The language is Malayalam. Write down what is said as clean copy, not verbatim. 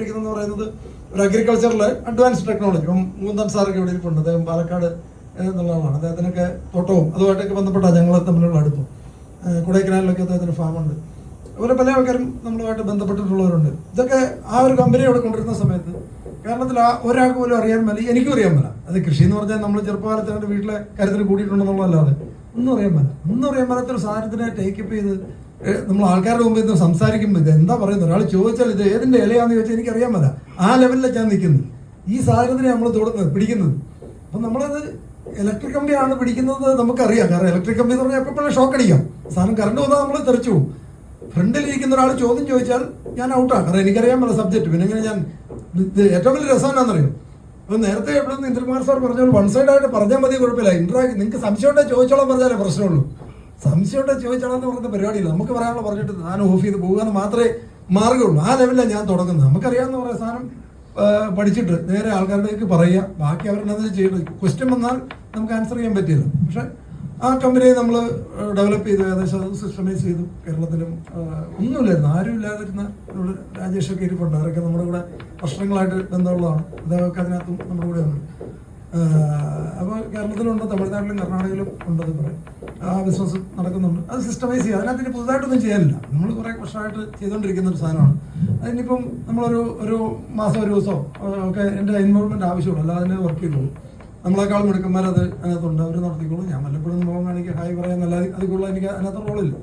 ചെയ്തുകൊണ്ടിരിക്കുന്നതെന്ന് പറയുന്നത് ഒരു അഗ്രികൾച്ചറിലെ അഡ്വാൻസ് ടെക്നോളജി. ഇപ്പം മൂന്തൻ സാറൊക്കെ ഇവിടെ ഇരിപ്പുണ്ട്, അദ്ദേഹം പാലക്കാട് എന്നുള്ള ആളാണ്. അദ്ദേഹത്തിനൊക്കെ തോട്ടവും അതുമായിട്ടൊക്കെ ബന്ധപ്പെട്ടാണ് ഞങ്ങൾ തമ്മിലുള്ള അടുപ്പം. കൊടൈക്കനാലിലൊക്കെ അദ്ദേഹത്തിന് ഫാമുണ്ട്. അതുപോലെ പല ആൾക്കാരും നമ്മളുമായിട്ട് ബന്ധപ്പെട്ടിട്ടുള്ളവരുണ്ട്. ഇതൊക്കെ ആ ഒരു കമ്പനി അവിടെ കൊണ്ടിരുന്ന സമയത്ത് കേരളത്തിൽ ഒരാൾക്ക് പോലും അറിയാൻ മേല, എനിക്കും അറിയാൻ മേല. അത് കൃഷി എന്ന് പറഞ്ഞാൽ നമ്മൾ ചെറുപ്പകാലത്ത് എൻ്റെ വീട്ടിലെ കാര്യത്തിന് കൂടിയിട്ടുണ്ടെന്നുള്ളതല്ലാതെ ഒന്നും അറിയാൻ മേലാത്തൊരു സാധനത്തിനെ ടേക്കപ്പ് ചെയ്ത് നമ്മൾ ആൾക്കാരുടെ മുമ്പിൽ നിന്ന് സംസാരിക്കുമ്പോൾ ഇത് എന്താ പറയുന്നത്, ഒരാൾ ചോദിച്ചാൽ ഇത് ഏതിൻ്റെ ഇലയാണെന്ന് ചോദിച്ചാൽ എനിക്കറിയാൻ മേല. ആ ലെവലിലാണ് ഞാൻ നിൽക്കുന്നത്. ഈ സാധനത്തിനെ നമ്മൾ പിടിക്കുന്നത്. അപ്പം നമ്മളത് ഇലക്ട്രിക് കമ്പിയാണ് പിടിക്കുന്നത് നമുക്കറിയാം. കാരണം ഇലക്ട്രിക് കമ്പി എന്ന് പറഞ്ഞാൽ എപ്പോഴും ഷോക്ക് അടിക്കാം. സാധനം കറണ്ട് വന്നാൽ നമ്മൾ തെറിച്ചു പോകും. ഫ്രണ്ടിലിരിക്കുന്ന ഒരാൾ ചോദ്യം ചോദിച്ചാൽ ഞാൻ ഔട്ടാണ്. കാരണം എനിക്കറിയാൻ പല സബ്ജക്റ്റ്. പിന്നെ എങ്ങനെ ഞാൻ ഏറ്റവും വലിയ രസം എന്നാണെന്നറിയും. അപ്പോൾ നേരത്തെ എപ്പോഴും ഇന്ദ്രകുമാർ സാർ പറഞ്ഞ പോലെ വൺ സൈഡായിട്ട് പറഞ്ഞാൽ മതി, കുഴപ്പമില്ല. നിങ്ങൾക്ക് സംശയം ഉണ്ടെങ്കിൽ ചോദിച്ചോളാൻ പറഞ്ഞാലേ പ്രശ്നമുള്ളൂ. സംശയം ഉണ്ടെങ്കിൽ ചോദിച്ചോളാം എന്ന് പറയുന്ന പരിപാടിയില്ല. നമുക്ക് പറയാനുള്ള പറഞ്ഞിട്ട് സാധനം ഓഫ് ചെയ്ത് പോകുക എന്ന് മാത്രമേ മാർഗ്ഗമുള്ളൂ. ആ ലെവലിലാണ് ഞാൻ തുടങ്ങുന്നത്. നമുക്കറിയാമെന്ന് പറയുന്ന സാധനം പഠിച്ചിട്ട് നേരെ ആൾക്കാരിലേക്ക് പറയുക, ബാക്കി അവരെന്നത് ചെയ്യുന്നത്. ക്വസ്റ്റ്യൻ വന്നാൽ നമുക്ക് ആൻസർ ചെയ്യാൻ പറ്റില്ല. പക്ഷെ ആ കമ്പനിയെ നമ്മൾ ഡെവലപ്പ് ചെയ്തു, ഏകദേശം അത് സിസ്റ്റമൈസ് ചെയ്തു. കേരളത്തിലും ഒന്നുമില്ലായിരുന്നു, ആരും ഇല്ലാതിരുന്ന നമ്മുടെ രാജേഷൊക്കെ ഇരിപ്പുണ്ട്. അവരൊക്കെ നമ്മുടെ കൂടെ വർഷങ്ങളായിട്ട് ബന്ധമുള്ളതാണ്. അദ്ദേഹമൊക്കെ അതിനകത്തും നമ്മുടെ കൂടെ ഉണ്ട്. അപ്പോൾ കേരളത്തിലുണ്ട്, തമിഴ്നാട്ടിലും കർണാടകയിലും ഉണ്ടെന്ന് പറയും. ആ ബിസിനസ് നടക്കുന്നുണ്ട്. അത് സിസ്റ്റമൈസ് ചെയ്യുക. അതിനകത്ത് ഇനി പുതുതായിട്ടൊന്നും ചെയ്യാനില്ല. നമ്മൾ കുറേ വർഷമായിട്ട് ചെയ്തുകൊണ്ടിരിക്കുന്ന ഒരു സാധനമാണ്. അതിനിപ്പം നമ്മളൊരു മാസം ഒരു ദിവസമോ ഒക്കെ എൻ്റെ ഇൻവോൾവ്മെൻറ്റ് ആവശ്യമുള്ളൂ, അല്ലാതെ അതിനെ വർക്ക് ചെയ്തോളൂ. നമ്മളെക്കാളും മിടുക്കന്മാർ അത് അതിനകത്തുണ്ട്, അവർ നടത്തിക്കോളൂ. ഞാൻ വല്ലപ്പോഴും മുഖം കാണിക്കുക, ഹായ് പറയാൻ, നല്ല അതിൽ കൂടുതൽ എനിക്ക് അതിനകത്ത് റോളില്ല.